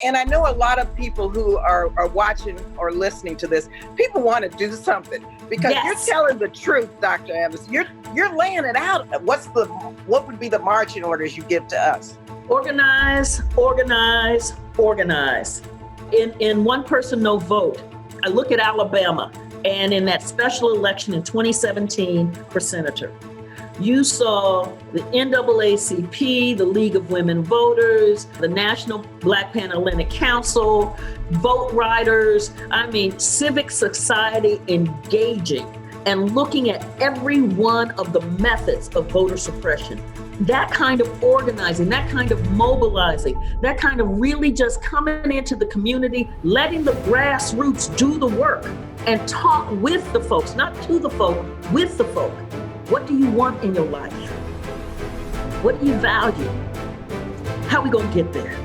And I know a lot of people who are watching or listening to this, people want to do something because Yes. you're telling the truth, Dr. Evans. You're laying it out. What would be the marching orders you give to us? Organize, organize, organize. In one person, no vote. I look at Alabama, and in that special election in 2017 for senator, you saw the NAACP, the League of Women Voters, the National Black Panhellenic Council, vote writers, Civic Society engaging and looking at every one of the methods of voter suppression. That kind of organizing, that kind of mobilizing, that kind of really just coming into the community, letting the grassroots do the work and talk with the folks, not to the folk, with the folk. What do you want in your life? What do you value? How are we going to get there?